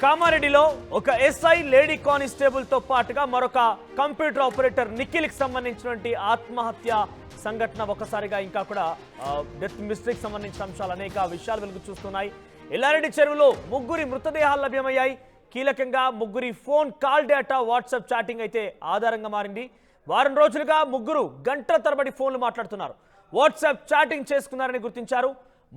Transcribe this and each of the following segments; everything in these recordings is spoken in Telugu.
కామారెడ్డిలో ఒక ఎస్ఐ లేడీ కానిస్టేబుల్ తో పాటుగా మరొక కంప్యూటర్ ఆపరేటర్ నిఖిల్ కి సంబంధించినటువంటి ఆత్మహత్య సంఘటన ఒకసారిగా ఇంకా కూడా డెత్ మిస్టేక్ సంబంధించిన అంశాలు అనేక విషయాలు వెలుగు చూస్తున్నాయి. ఎల్లారెడ్డి చెరువులో ముగ్గురి మృతదేహాలు లభ్యమయ్యాయి. కీలకంగా ముగ్గురి phone call data WhatsApp chatting అయితే ఆధారంగా మారింది. వారం రోజులుగా ముగ్గురు గంటల తరబడి ఫోన్లు మాట్లాడుతున్నారు, వాట్సాప్ చాటింగ్ చేసుకున్నారని గుర్తించారు.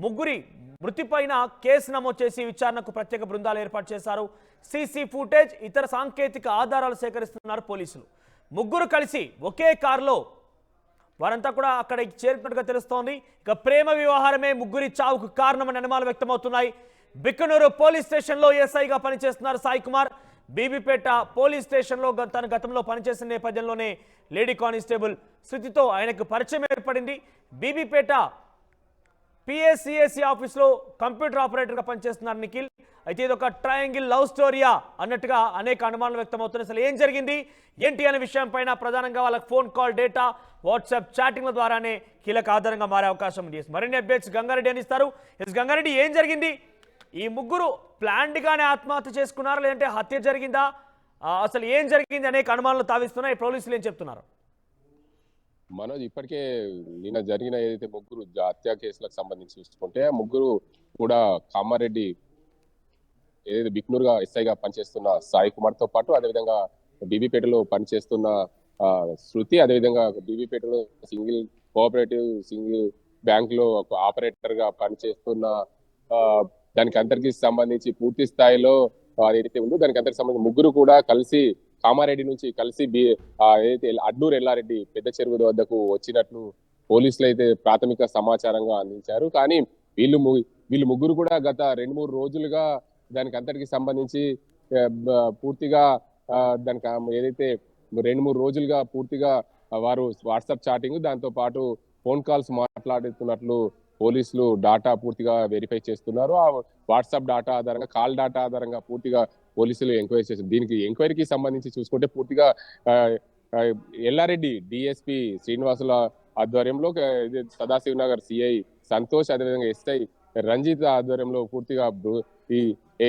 ముగ్గురి మృతిపైన కేసు నమోదు చేసి విచారణకు ప్రత్యేక బృందాలు ఏర్పాటు చేశారు. సీసీ ఫుటేజ్, ఇతర సాంకేతిక ఆధారాలు సేకరిస్తున్నారు పోలీసులు. ముగ్గురు కలిసి ఒకే కారులో వారంతా కూడా అక్కడికి చేరుకున్నట్టుగా తెలుస్తోంది. ఇక ప్రేమ వ్యవహారమే ముగ్గురి చావుకు కారణమని అనుమానాలు వ్యక్తమవుతున్నాయి. బిక్కనూరు పోలీస్ స్టేషన్లో ఎస్ఐగా పనిచేస్తున్నారు సాయి కుమార్. బీబీపేట పోలీస్ స్టేషన్లో తన గతంలో పనిచేసిన నేపథ్యంలోనే లేడీ కానిస్టేబుల్ శృతితో ఆయనకు పరిచయం ఏర్పడింది. బీబీపేట పిఎస్సిఎస్సి ఆఫీస్లో కంప్యూటర్ ఆపరేటర్గా పనిచేస్తున్నారు నిఖిల్. అయితే ఇది ఒక ట్రయాంగిల్ లవ్ స్టోరీయా అన్నట్టుగా అనేక అనుమానాలు వ్యక్తమవుతున్నాయి. అసలు ఏం జరిగింది ఏంటి అనే విషయం పైన ప్రధానంగా వాళ్ళకి ఫోన్ కాల్ డేటా, వాట్సాప్ చాటింగ్ల ద్వారానే కీలక ఆధారంగా మారే అవకాశం ఉంది. మరిన్ని అప్డేట్స్ గంగారెడ్డి అందిస్తారు. గంగారెడ్డి, ఏం జరిగింది? ఈ ముగ్గురు ప్లాన్డ్గానే ఆత్మహత్య చేసుకున్నారా లేదంటే హత్య జరిగిందా? అసలు ఏం జరిగింది అనేక అనుమానాలు తావిస్తున్నాయి. పోలీసులు ఏం చెప్తున్నారు? మనోజ్, ఇప్పటికే నిన్న జరిగిన ఏదైతే ముగ్గురు హత్య కేసులకు సంబంధించి చూసుకుంటే ముగ్గురు కూడా కామారెడ్డి ఏదైతే బిక్నూరుగా ఎస్ఐగా పనిచేస్తున్న సాయి కుమార్ తో పాటు అదేవిధంగా బీబీపేటలో పనిచేస్తున్న శృతి, అదేవిధంగా బీబీపేటలో కోఆపరేటివ్ సింగిల్ బ్యాంక్ లో ఒక ఆపరేటర్ గా పనిచేస్తున్న దానికి అందరికి సంబంధించి పూర్తి స్థాయిలో ఏదైతే ఉందో దానికి అందరికి సంబంధించి ముగ్గురు కూడా కలిసి కామారెడ్డి నుంచి కలిసి ఏదైతే అడ్డూరు ఎల్లారెడ్డి పెద్ద చెరువు వద్దకు వచ్చినట్లు పోలీసులు అయితే ప్రాథమిక సమాచారంగా అందించారు. కానీ వీళ్ళు ముగ్గురు కూడా గత 2-3 రోజులుగా దానికి అంతటికి సంబంధించి పూర్తిగా దానికి ఏదైతే 2-3 రోజులుగా పూర్తిగా వారు వాట్సాప్ చాటింగ్, దాంతో పాటు ఫోన్ కాల్స్ మాట్లాడుతున్నట్లు పోలీసులు డాటా పూర్తిగా వెరిఫై చేస్తున్నారు. ఆ వాట్సాప్ డాటా ఆధారంగా, కాల్ డాటా ఆధారంగా పూర్తిగా పోలీసులు ఎంక్వైరీ చేశారు. దీనికి ఎంక్వైరీకి సంబంధించి చూసుకుంటే పూర్తిగా ఎల్లారెడ్డి డిఎస్పీ శ్రీనివాసుల ఆధ్వర్యంలో సదాశివ్ నగర్ సిఐ సంతోష్, అదేవిధంగా ఎస్ఐ రంజిత్ ఆధ్వర్యంలో పూర్తిగా ఈ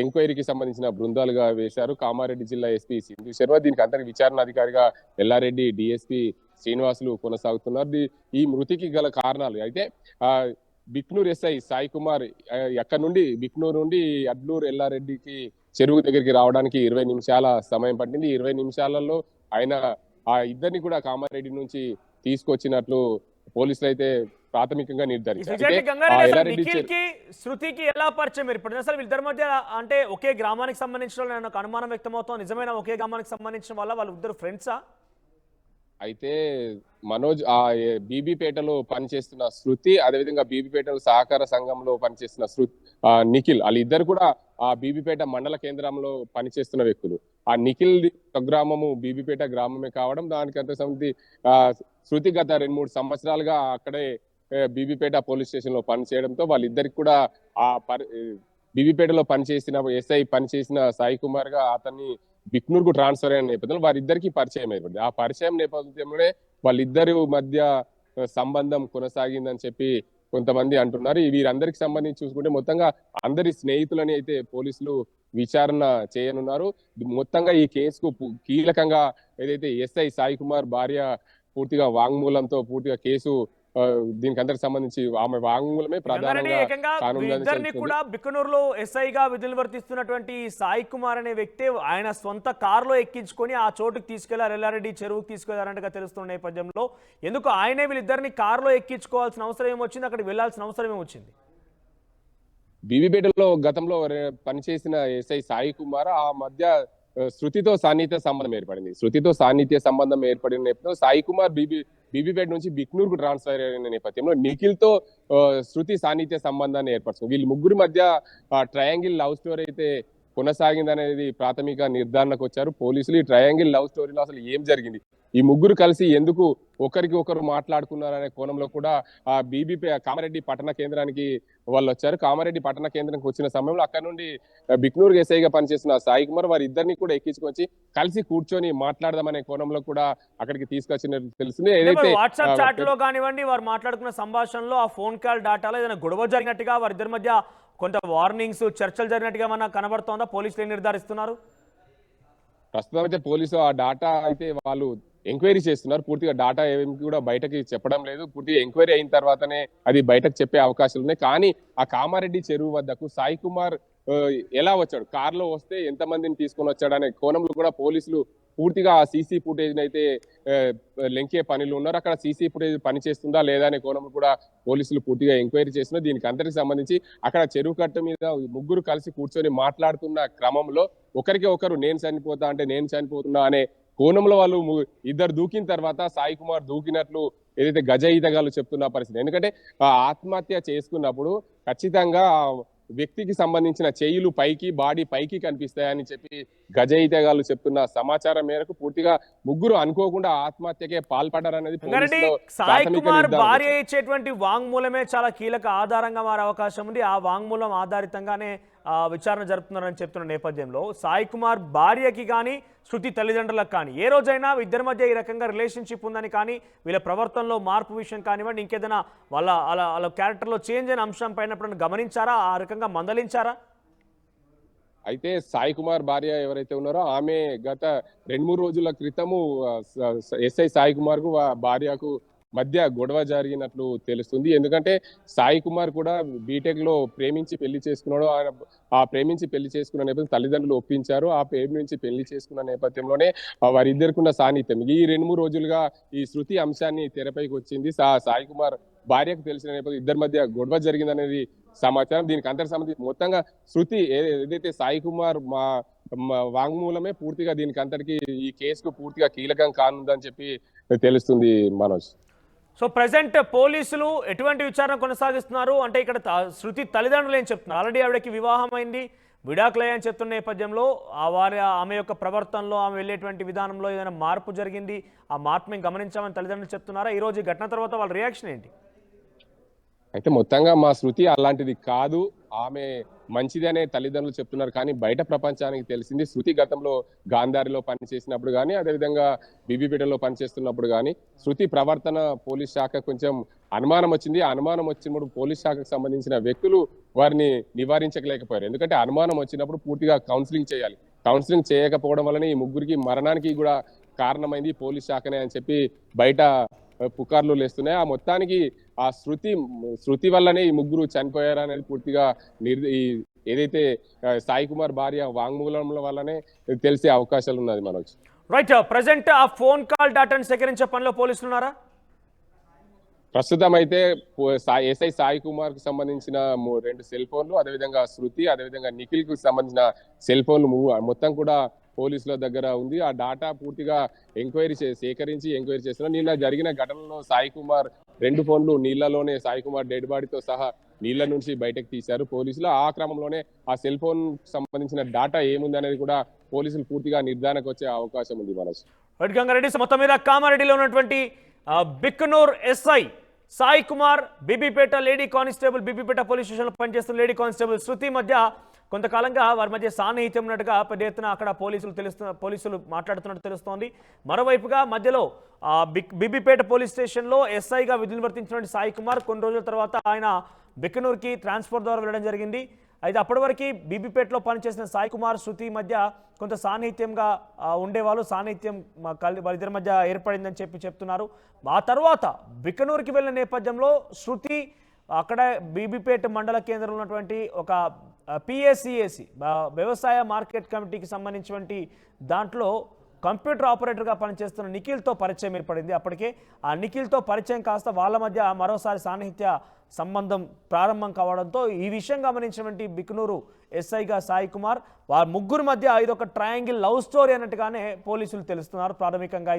ఎంక్వైరీకి సంబంధించిన బృందాలుగా వేశారు. కామారెడ్డి జిల్లా ఎస్పీ సింధు శర్మ దీనికి అంతటి విచారణ అధికారిగా ఎల్లారెడ్డి డిఎస్పీ శ్రీనివాసులు కొనసాగుతున్నారు. ఈ మృతికి గల కారణాలు అయితే బిక్నూరు ఎస్ఐ సాయి కుమార్ ఎక్కడి నుండి బిక్నూరు నుండి అడ్లూరు ఎల్లారెడ్డికి చెరువు దగ్గరికి రావడానికి 20 నిమిషాల సమయం పట్టింది. 20 నిమిషాలలో ఆయన ఆ ఇద్దరిని కూడా కామారెడ్డి నుంచి తీసుకొచ్చినట్లు పోలీసులు అయితే ప్రాథమికంగా నిర్ధారించారు. శృతికి ఎలా పరిచయం ఏర్పడింది? అసలు వీళ్ళిద్దరి మధ్య అంటే ఒకే గ్రామానికి సంబంధించిన ఒక అనుమానం వ్యక్తమవుతుంది. నిజమైన ఒకే గ్రామానికి సంబంధించిన వాళ్ళు ఇద్దరు ఫ్రెండ్సా? అయితే మనోజ్, ఆ బీబీపేటలో పనిచేస్తున్న శృతి, అదేవిధంగా బీబీపేట సహకార సంఘంలో పనిచేస్తున్న నిఖిల్, వాళ్ళిద్దరు కూడా ఆ బీబీపేట మండల కేంద్రంలో పనిచేస్తున్న వ్యక్తులు. ఆ నిఖిల్ స్వగ్రామము బీబీపేట గ్రామమే కావడం, దానికి అంత సంబంధించి శృతి గత 2-3 సంవత్సరాలుగా అక్కడే బీబీపేట పోలీస్ స్టేషన్ లో పనిచేయడంతో వాళ్ళిద్దరికి కూడా ఆ బీబీపేటలో పనిచేసిన ఎస్ఐ పనిచేసిన సాయి కుమార్ గా అతన్ని బిక్నూర్ కు ట్రాన్స్ఫర్ అయిన నేపథ్యంలో వారిద్దరికి పరిచయం ఏర్పడింది. ఆ పరిచయం నేపథ్యంలోనే వాళ్ళిద్దరి మధ్య సంబంధం కొనసాగిందని చెప్పి కొంతమంది అంటున్నారు. వీరందరికి సంబంధించి చూసుకుంటే మొత్తంగా అందరి స్నేహితులని అయితే పోలీసులు విచారణ చేయనున్నారు. మొత్తంగా ఈ కేసుకు కీలకంగా ఏదైతే ఎస్ఐ సాయి కుమార్ భార్య పూర్తిగా వాంగ్మూలంతో పూర్తిగా కేసు దీనికి అందరికి సంబంధించి ఆమె వాంగ్మూలమే ప్రధానంగా కూడా బిక్కనూరులో ఎస్ఐగా విధులు వర్తిస్తున్నటువంటి సాయి కుమార్ అనే వ్యక్తి ఆయన సొంత కారులో ఎక్కించుకొని ఆ చోటుకు తీసుకెళ్లారు, ఎల్లారెడ్డి చెరువుకు తీసుకెళ్లారంటగా తెలుస్తున్న నేపథ్యంలో ఎందుకు ఆయనే వీళ్ళిద్దరిని కారులో ఎక్కించుకోవాల్సిన అవసరం ఏమొచ్చింది? అక్కడికి వెళ్లాల్సిన అవసరం ఏమొచ్చింది? బీబీపేటలో గతంలో పనిచేసిన ఎస్ఐ సాయి కుమార్ ఆ మధ్య శృతితో సాన్నిహిత్య సంబంధం ఏర్పడింది. శృతితో సాన్నిహిత్య సంబంధం ఏర్పడిన నేపథ్యంలో సాయి కుమార్ బీబీపేట నుంచి బిక్నూర్ కు ట్రాన్స్ఫర్ అయిన నేపథ్యంలో నిఖిల్ తో శృతి సాన్నిహిత్య సంబంధాన్ని ఏర్పరుచుకుంది. వీళ్ళు ముగ్గురి మధ్య ట్రయాంగిల్ లవ్ స్టోరీ అయితే కొనసాగిందనేది ప్రాథమిక నిర్ధారణకు వచ్చారు పోలీసులు. ఈ ట్రయాంగిల్ లవ్ స్టోరీలో అసలు ఏం జరిగింది, ఈ ముగ్గురు కలిసి ఎందుకు ఒకరికి ఒకరు మాట్లాడుకున్నారనే కోణంలో కూడా ఆ కామారెడ్డి పట్టణ కేంద్రానికి వాళ్ళు వచ్చారు. కామారెడ్డి పట్టణ కేంద్రానికి వచ్చిన సమయంలో అక్కడ నుండి బిక్నూర్ ఎస్ఐగా పనిచేసిన సాయి కుమార్ వారి ఇద్దరిని కూడా ఎక్కించుకొచ్చి కలిసి కూర్చొని మాట్లాడదామనే కోణంలో కూడా అక్కడికి తీసుకొచ్చినట్టు తెలిసింది. ఏదైతే వాట్సాప్ చాట్ లో కానివ్వండి, వారు మాట్లాడుకున్న సంభాషణలో ఆ ఫోన్ కాల్ డాటాలో ఏదైనా గొడవ జరిగినట్టుగా వారిద్దరి మధ్య కొంత వార్నింగ్స్ చర్చలు జరిగినట్టుగా ఏమన్నా కనబడుతోందా? పోలీసులు ఏం నిర్ధారిస్తున్నారు? ప్రస్తుతం అయితే పోలీసు ఆ డాటా అయితే వాళ్ళు ఎంక్వైరీ చేస్తున్నారు. పూర్తిగా డాటా ఏమి కూడా బయటకి చెప్పడం లేదు. పూర్తిగా ఎంక్వైరీ అయిన తర్వాతనే అది బయటకు చెప్పే అవకాశాలు ఉన్నాయి. కానీ ఆ కామారెడ్డి చెరువు వద్దకు సాయి కుమార్ ఆ, ఎలా వచ్చాడు, కారులో వస్తే ఎంతమందిని తీసుకొని వచ్చాడు అనే కోణంలో కూడా పోలీసులు పూర్తిగా ఆ సీసీ ఫుటేజ్ అయితే ఆ, లెంకే పనిలో ఉన్నారు. అక్కడ సీసీ ఫుటేజ్ పనిచేస్తుందా లేదా అనే కోణంలో కూడా పోలీసులు పూర్తిగా ఎంక్వైరీ చేస్తున్నారు. దీనికి అందరికి సంబంధించి అక్కడ చెరువు కట్ట మీద ముగ్గురు కలిసి కూర్చొని మాట్లాడుతున్న క్రమంలో ఒకరికి ఒకరు నేను చనిపోతా అంటే నేను చనిపోతున్నా అనే కోణంలో వాళ్ళు ఇద్దరు దూకిన తర్వాత సాయి కుమార్ దూకినట్లు ఏదైతే గజ ఈతగాళ్ళు చెప్తున్న పరిస్థితి. ఎందుకంటే ఆ ఆత్మహత్య చేసుకున్నప్పుడు ఖచ్చితంగా ఆ వ్యక్తికి సంబంధించిన చేయిలు పైకి బాడీ పైకి కనిపిస్తాయని చెప్పి గజ ఈతగాళ్ళు చెప్తున్న సమాచారం మేరకు పూర్తిగా ముగ్గురు అనుకోకుండా ఆత్మహత్యకే పాల్పడ్డారనేది రంగారెడ్డి, పోలీసులో సాయి ప్రాథమిక కుమార్ నిర్ధారణ. భార్య ఇచ్చేటువంటి వాంగ్మూలమే చాలా కీలక ఆధారంగా మారే అవకాశం ఉంది. ఆ వాంగ్మూలం ఆధారితంగానే విచారణ జరుపుతున్నారని చెప్తున్న నేపథ్యంలో సాయి కుమార్ భార్యకి కానీ శృతి తల్లిదండ్రులకు కానీ ఏ రోజైనా ఇద్దరి మధ్య ఈ రకంగా రిలేషన్షిప్ ఉందని కానీ వీళ్ళ ప్రవర్తనలో మార్పు విషయం కానివ్వండి, ఇంకేదైనా వాళ్ళ క్యారెక్టర్లో చేంజ్ అయిన అంశం పైన ఎప్పుడైనా గమనించారా? ఆ రకంగా మందలించారా? అయితే సాయి కుమార్ భార్య ఎవరైతే ఉన్నారో ఆమె గత 2-3 రోజుల క్రితము ఎస్ఐ సాయి కుమార్ కు భార్యకు మధ్య గొడవ జరిగినట్లు తెలుస్తుంది. ఎందుకంటే సాయి కుమార్ కూడా బీటెక్ లో ప్రేమించి పెళ్లి చేసుకున్నాడు. ఆ ప్రేమించి పెళ్లి చేసుకున్న నేపథ్యం తల్లిదండ్రులు ఒప్పించారు. ఆ ప్రేమించి పెళ్లి చేసుకున్న నేపథ్యంలోనే వారిద్దరికి ఉన్న సాన్నిహిత్యం ఈ 2-3 రోజులుగా ఈ శృతి అంశాన్ని తెరపైకి వచ్చింది. సాయి కుమార్ భార్యకు తెలిసిన నేపథ్యం ఇద్దరి మధ్య గొడవ జరిగిందనేది సమాచారం. దీనికి అంతకు సంబంధించి మొత్తంగా శృతి ఏదైతే సాయి కుమార్ వాంగ్మూలమే పూర్తిగా దీనికి అంతటికి ఈ కేసుకు పూర్తిగా కీలకం కానుందని చెప్పి తెలుస్తుంది మనోజ్. సో ప్రజెంట్ పోలీసులు ఎటువంటి విచారణ కొనసాగిస్తున్నారు? అంటే ఇక్కడ శృతి తల్లిదండ్రులు ఏం చెప్తున్నారు? ఆల్రెడీ ఆవిడకి వివాహం అయింది, విడాకులయ్యని చెప్తున్న నేపథ్యంలో ఆమె యొక్క ప్రవర్తనలో ఆమె వెళ్ళేటువంటి విధానంలో ఏదైనా మార్పు జరిగింది, ఆ మార్పు మేము గమనించామని తల్లిదండ్రులు చెప్తున్నారా? ఈ రోజు ఈ ఘటన తర్వాత వాళ్ళ రియాక్షన్ ఏంటి? అయితే మొత్తంగా మా శృతి అలాంటిది కాదు, ఆమె మంచిది అనే తల్లిదండ్రులు చెప్తున్నారు. కానీ బయట ప్రపంచానికి తెలిసింది శృతి గతంలో గాంధారిలో పనిచేసినప్పుడు కానీ అదేవిధంగా బీబీపేటలో పనిచేస్తున్నప్పుడు కానీ శృతి ప్రవర్తన పోలీస్ శాఖ కొంచెం అనుమానం వచ్చింది. ఆ అనుమానం వచ్చినప్పుడు పోలీస్ శాఖకు సంబంధించిన వ్యక్తులు వారిని నివారించలేకపోయారు. ఎందుకంటే అనుమానం వచ్చినప్పుడు పూర్తిగా కౌన్సిలింగ్ చేయాలి. కౌన్సిలింగ్ చేయకపోవడం వల్లనే ఈ ముగ్గురికి మరణానికి కూడా కారణమైంది పోలీస్ శాఖనే అని చెప్పి బయట పుకార్లు లేస్తున్నాయి. ఆ మొత్తానికి ఆ శృతి వల్లనే ఈ ముగ్గురు చనిపోయారు అనేది పూర్తిగా ఏదైతే సాయి కుమార్ భార్య వాంగ్మూలముల వల్లనే తెలిసే అవకాశాలు ఉన్నది మనోజ్. రైట్, ప్రెసెంట్ ఆ ఫోన్ కాల్ డాటాను సేకరించే పనిలో పోలీసులు ఉన్నారా? ప్రస్తుతం అయితే ఎస్ఐ సాయి కుమార్ కు సంబంధించిన 2 సెల్ ఫోన్లు, అదేవిధంగా శృతి, అదేవిధంగా నిఖిల్ కు సంబంధించిన సెల్ ఫోన్లు మొత్తం కూడా పోలీసుల దగ్గర ఉంది. ఆ డాటా పూర్తిగా సేకరించి ఎంక్వైరీ చేస్తున్నారు. నిన్న జరిగిన ఘటనలో సాయి కుమార్ 2 ఫోన్లు నీళ్లలోనే సాయి కుమార్ డెడ్ బాడీతో సహా నీళ్ల నుంచి బయటకు తీశారు పోలీసులు. ఆ క్రమంలోనే ఆ సెల్ ఫోన్ సంబంధించిన డాటా ఏముంది అనేది కూడా పోలీసులు పూర్తిగా నిర్ధారణకు వచ్చే అవకాశం ఉంది మనసు. గంగారెడ్డి, మొత్తం మీద కామారెడ్డిలో ఉన్నటువంటి Bikkanoor SI Sai Kumar, Bibipet lady constable, Bibipet police స్టేషన్లో పనిచేస్తున్న లేడీ కానిస్టేబుల్ శృతి మధ్య కొంతకాలంగా వారి మధ్య సాన్నిహిత్యం ఉన్నట్టుగా పెద్ద ఎత్తున అక్కడ పోలీసులు మాట్లాడుతున్నట్టు తెలుస్తోంది. మరోవైపుగా మధ్యలో బీబీపేట పోలీస్ స్టేషన్లో ఎస్ఐగా విధులు నిర్వర్తించినటువంటి సాయి కుమార్ కొన్ని రోజుల తర్వాత ఆయన బిక్కనూరుకి ట్రాన్స్ఫర్ ద్వారా వెళ్ళడం జరిగింది. అయితే అప్పటి వరకు బీబీపేటలో పనిచేసిన సాయి కుమార్ శృతి మధ్య కొంత సాన్నిహిత్యంగా ఉండేవాళ్ళు, సాన్నిహిత్యం వాళ్ళిద్దరి మధ్య ఏర్పడిందని చెప్తున్నారు. ఆ తర్వాత బిక్కనూరుకి వెళ్ళిన నేపథ్యంలో శృతి అక్కడ బీబీపేట మండల కేంద్రంలో ఉన్నటువంటి ఒక పిఎస్సిఎసి వ్యవసాయ మార్కెట్ కమిటీకి సంబంధించినటువంటి దాంట్లో కంప్యూటర్ ఆపరేటర్గా పనిచేస్తున్న నిఖిల్తో పరిచయం ఏర్పడింది. అప్పటికే ఆ నిఖిల్తో పరిచయం కాస్త వాళ్ళ మధ్య మరోసారి సాన్నిహిత్య సంబంధం ప్రారంభం కావడంతో ఈ విషయం గమనించినటువంటి బిక్కనూరు ఎస్ఐగా సాయి కుమార్ వారి ముగ్గురు మధ్య ఇదొక ట్రయాంగిల్ లవ్ స్టోరీ అన్నట్టుగానే పోలీసులు తెలుస్తున్నారు ప్రాథమికంగా.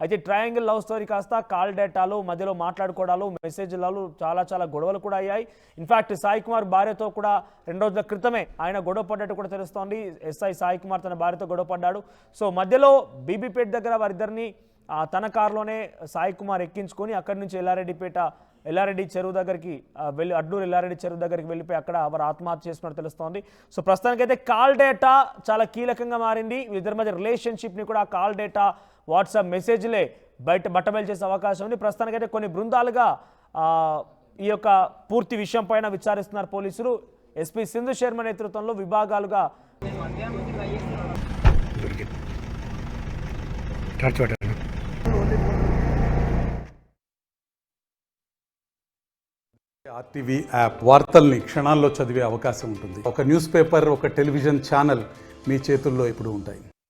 అయితే ట్రయాంగిల్ లవ్ స్టోరీ కాస్త కాల్ డేటాలు మధ్యలో మాట్లాడుకోవడాలు, మెసేజ్లలో చాలా గొడవలు కూడా అయ్యాయి. ఇన్ఫాక్ట్ సాయి కుమార్ భార్యతో కూడా 2 రోజుల క్రితమే ఆయన గొడవ పడ్డట్టు కూడా తెలుస్తోంది. ఎస్ఐ సాయి కుమార్ తన భార్యతో గొడవ పడ్డాడు. సో మధ్యలో బీబీపేట దగ్గర వారిద్దరిని తన కారులోనే సాయి కుమార్ ఎక్కించుకొని అక్కడి నుంచి ఎల్లారెడ్డి చెరువు దగ్గరికి వెళ్ళి అడ్డూరు ఎల్లారెడ్డి చెరువు దగ్గరికి వెళ్ళిపోయి అక్కడ వారు ఆత్మహత్య చేసుకున్నట్టు తెలుస్తోంది. సో ప్రస్తుతానికైతే కాల్ డేటా చాలా కీలకంగా మారింది. వీళ్ళిద్దరి మధ్య రిలేషన్షిప్ని కూడా ఆ కాల్ డేటా, వాట్సాప్ మెసేజ్లే బట్టబయలు చేసే అవకాశం ఉంది. ప్రస్తుతానికైతే కొన్ని బృందాలుగా ఈ యొక్క పూర్తి విషయం పైన విచారిస్తున్నారు పోలీసులు. ఎస్పీ సింధు శర్మ నేతృత్వంలో విభాగాలుగా ఆర్టీవీ యాప్ వార్తల్ని క్షణాల్లో చదివే అవకాశం ఉంటుంది. ఒక న్యూస్ పేపర్, ఒక టెలివిజన్ ఛానల్ మీ చేతుల్లో ఇప్పుడు ఉంటాయి.